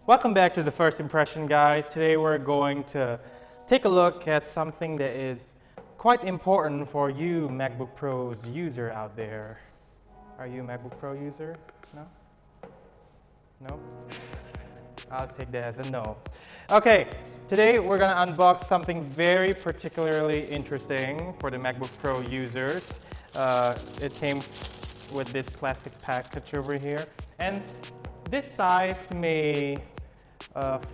Welcome back to the First Impression, guys. Today we're going to take a look at something that is quite important for you MacBook Pros user out there. Are you a MacBook Pro user? No? No? I'll take that as a no. Okay, today we're gonna unbox something very particularly interesting for the MacBook Pro users. It came with this plastic package over here, and this size may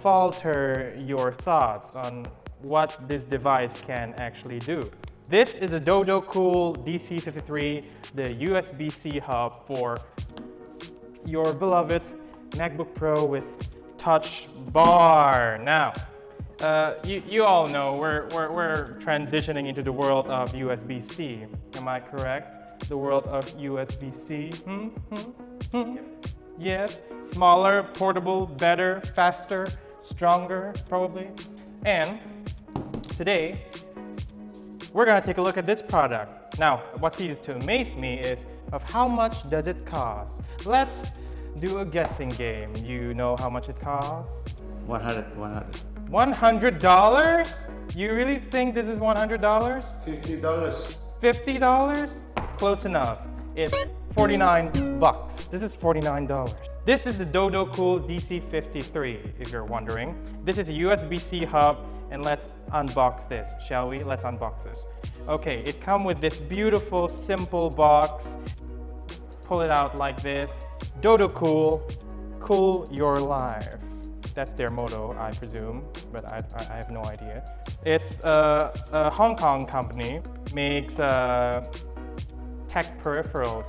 falter your thoughts on what this device can actually do. This is a Dodocool DC53, the USB-C hub for your beloved MacBook Pro with touch bar. Now, you all know we're transitioning into the world of USB-C. Am I correct? The world of USB-C. Yes, smaller, portable, better, faster, stronger, probably. And today, we're gonna take a look at this product. Now, what seems to amaze me is of how much does it cost? Let's do a guessing game. You know how much it costs? $100. $100? You really think this is $100? $50. $50? Close enough. It's 49 bucks. This is $49. This is the Dodocool DC53, if you're wondering. This is a USB-C hub, and let's unbox this, shall we? Let's unbox this. Okay, it comes with this beautiful, simple box. Pull it out like this. Dodocool, cool your life. That's their motto, I presume, but I have no idea. It's a Hong Kong company, makes tech peripherals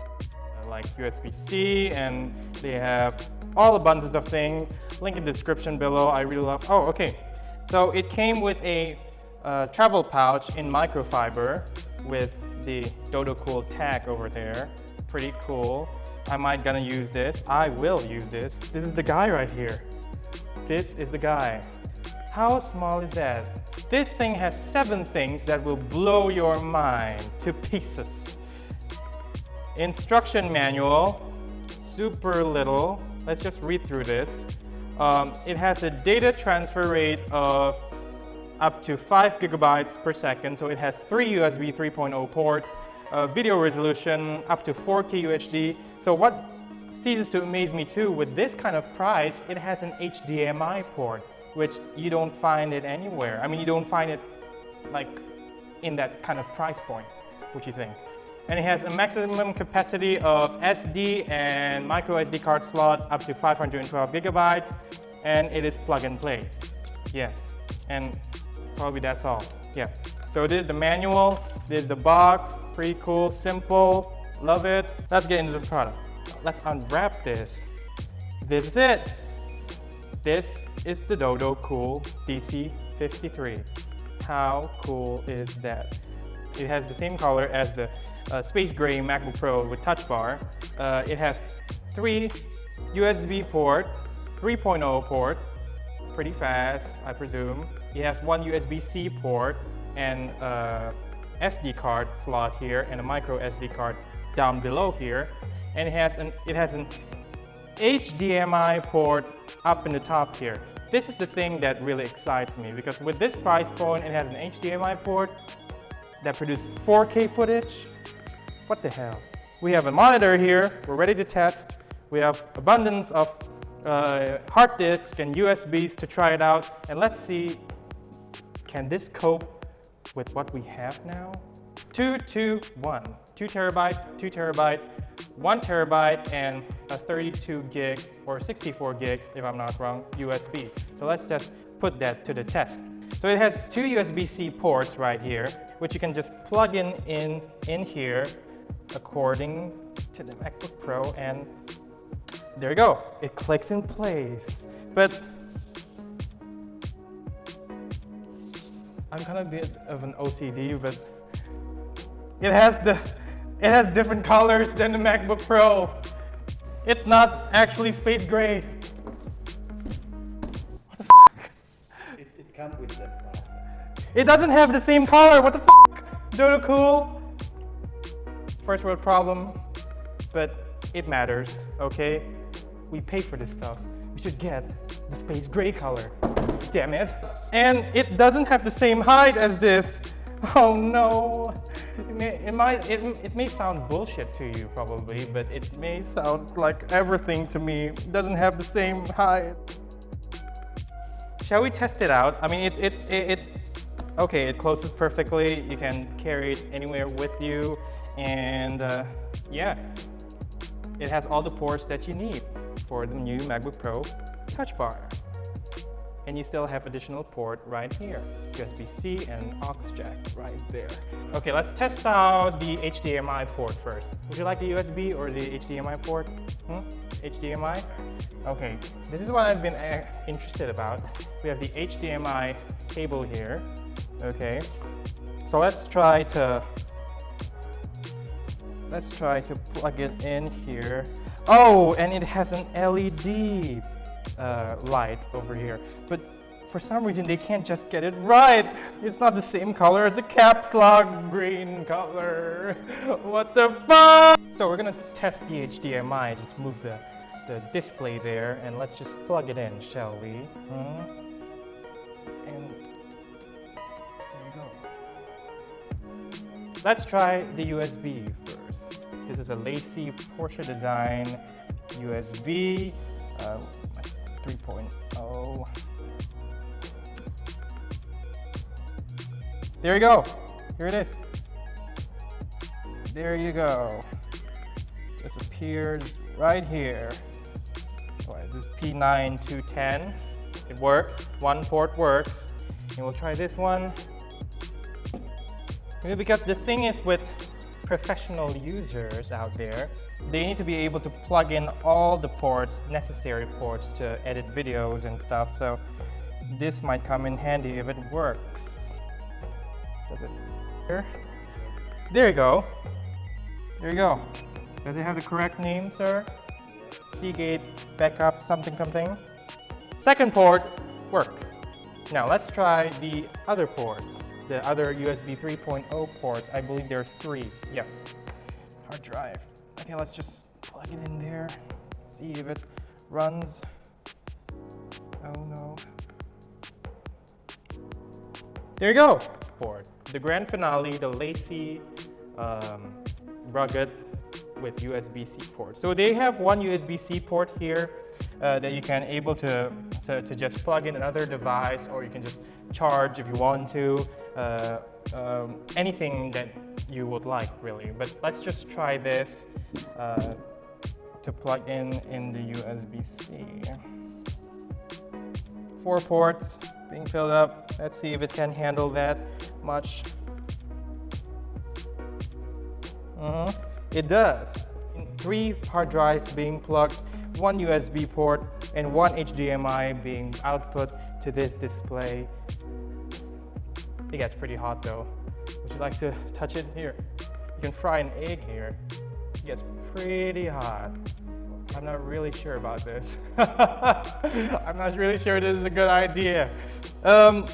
like USB-C, and they have all abundance of things. Link in the description below. I really love. Oh, okay. So it came with a travel pouch in microfiber with the Dodocool tag over there. Pretty cool. I might gonna use this. I will use this. This is the guy right here. This is the guy. How small is that? This thing has 7 things that will blow your mind to pieces. Instruction manual, super little. Let's just read through this. It has a data transfer rate of up to 5 gigabytes per second. So it has 3 USB 3.0 ports, video resolution up to 4K UHD. So what ceases to amaze me too, with this kind of price, it has an HDMI port, which you don't find it anywhere. I mean, you don't find it like in that kind of price point. What you think? And it has a maximum capacity of SD and micro SD card slot up to 512 gigabytes, and it is plug and play. Yes, and probably that's all. Yeah. So this is the manual, this is the box, pretty cool, simple, love it. Let's get into the product. Let's unwrap this. This is it. This is the Dodocool DC53. How cool is that? It has the same color as the space gray MacBook Pro with touch bar. It has 3 USB port, 3.0 ports, pretty fast, I presume. It has 1 USB-C port and SD card slot here and a micro SD card down below here. And it has an HDMI port up in the top here. This is the thing that really excites me, because with this price point, it has an HDMI port that produces 4K footage. What the hell? We have a monitor here. We're ready to test. We have abundance of hard disks and USBs to try it out. And let's see, can this cope with what we have now? 2 terabyte, 2 terabyte, 1 terabyte, and a 32 gigs or 64 gigs, if I'm not wrong, USB. So let's just put that to the test. So it has 2 USB-C ports right here, which you can just plug in here according to the MacBook Pro, and there you go. It clicks in place. But I'm kind of a bit of an OCD, but it has different colors than the MacBook Pro. It's not actually space gray. What the fuck? It comes with the It doesn't have the same color. What the fuck? Dodocool. First world problem, but it matters, okay? We pay for this stuff. we should get the space gray color. Damn it. And it doesn't have the same height as this. Oh no. It may sound bullshit to you probably, but it may sound like everything to me. It doesn't have the same height. Shall we test it out? I mean, okay, it closes perfectly. You can carry it anywhere with you. And yeah, it has all the ports that you need for the new MacBook Pro Touch Bar. And you still have additional port right here, USB-C and aux jack right there. Okay, let's test out the HDMI port first. Would you like the USB or the HDMI port? HDMI? Okay, this is what I've been interested about. We have the HDMI cable here. Okay, so let's try to plug it in here. Oh, and it has an LED light over here, but for some reason they can't just get it right. It's not the same color as the caps lock green color. What the fuck? So we're gonna test the HDMI. Just move the display there, and let's just plug it in, shall we? And there we go. Let's try the USB first. This is a Lacie Porsche design USB 3.0. There you go. Here it is. There you go. This appears right here. This is P9210. It works. One port works. And we'll try this one. Because the thing is with professional users out there, they need to be able to plug in all the ports, necessary ports to edit videos and stuff. So this might come in handy if it works. Does it? Here? There you go. There you go. Does it have the correct name, sir? Seagate backup something something. Second port works. Now let's try the other ports. The other USB 3.0 ports. I believe there's 3. Yeah. Hard drive. Okay, let's just plug it in there. See if it runs. Oh no. There you go. Port. The grand finale, the Lacie Rugged with USB-C port. So they have one USB-C port here that you can able to just plug in another device, or you can just charge if you want to. Anything that you would like, really. But let's just try this to plug in the USB-C. 4 ports being filled up. Let's see if it can handle that much. It does. 3 hard drives being plugged, 1 USB port, and 1 HDMI being output to this display. It gets pretty hot though. Would you like to touch it? Here. You can fry an egg here. It gets pretty hot. I'm not really sure about this. I'm not really sure this is a good idea. Oh,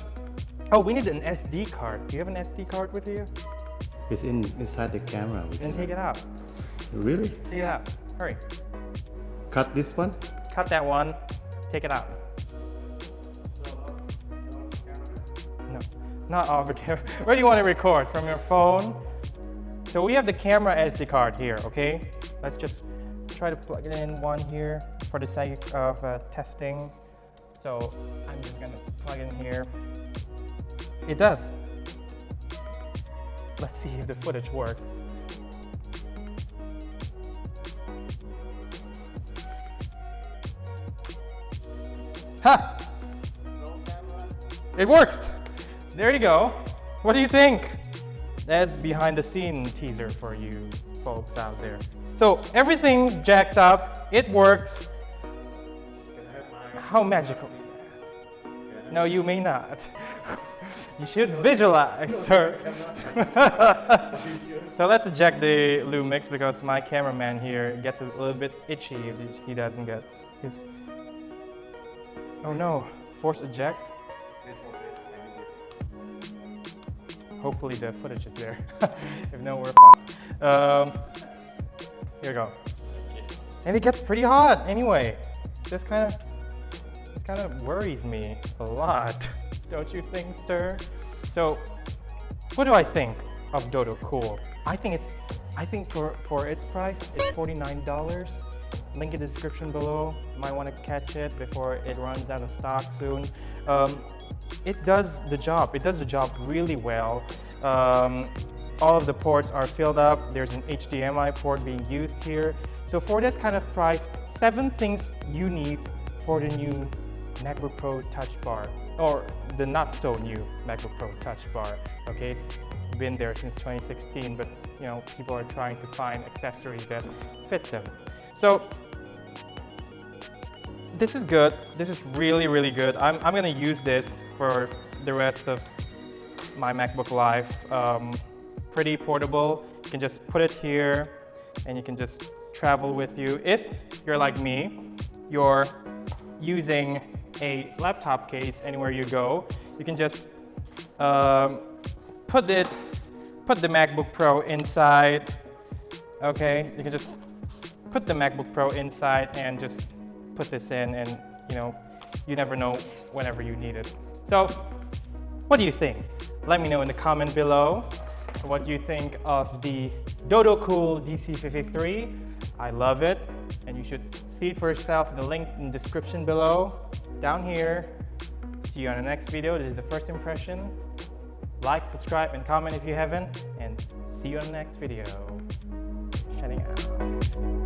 we need an SD card. Do you have an SD card with you? It's inside the camera. Then take it out. Really? Take it out. Hurry. Cut this one? Cut that one. Take it out. No, not over there. Where do you want to record? From your phone? So we have the camera SD card here, okay? Let's just try to plug it in one here for the sake of testing. So I'm just gonna plug in here. It does. Let's see if the footage works. Ha! It works! There you go. What do you think? That's behind the scene teaser for you folks out there. So everything jacked up, it works. How magical is that? No, you may not. You should visualize, sir. So let's eject the Lumix because my cameraman here gets a little bit itchy if he doesn't get his... Oh no, force eject. Hopefully the footage is there. If no, we're fucked. Here we go. And it gets pretty hot anyway. Just kind of kind of worries me a lot. Don't you think, sir? So, what do I think of Dodocool? I think for its price, it's $49. Link in the description below. Might want to catch it before it runs out of stock soon. It does the job. It does the job really well. All of the ports are filled up. There's an HDMI port being used here. So for that kind of price, 7 things you need for the new MacBook Pro Touch Bar, or the not so new MacBook Pro Touch Bar. Okay, it's been there since 2016, but you know, people are trying to find accessories that fit them. So this is good. This is really, really good. I'm gonna use this for the rest of my MacBook life. Pretty portable. You can just put it here and you can just travel with you. If you're like me, you're using a laptop case anywhere you go, you can just put the MacBook Pro inside. Okay, you can just put the MacBook Pro inside and just put this in, and you know, you never know whenever you need it. So what do you think? Let me know in the comment below. What do you think of the Dodocool DC53? I love it, and you should see it for yourself. The link in the description below, down here. See you on the next video. This is the first impression. Like, subscribe, and comment if you haven't, and see you on the next video. Shutting out.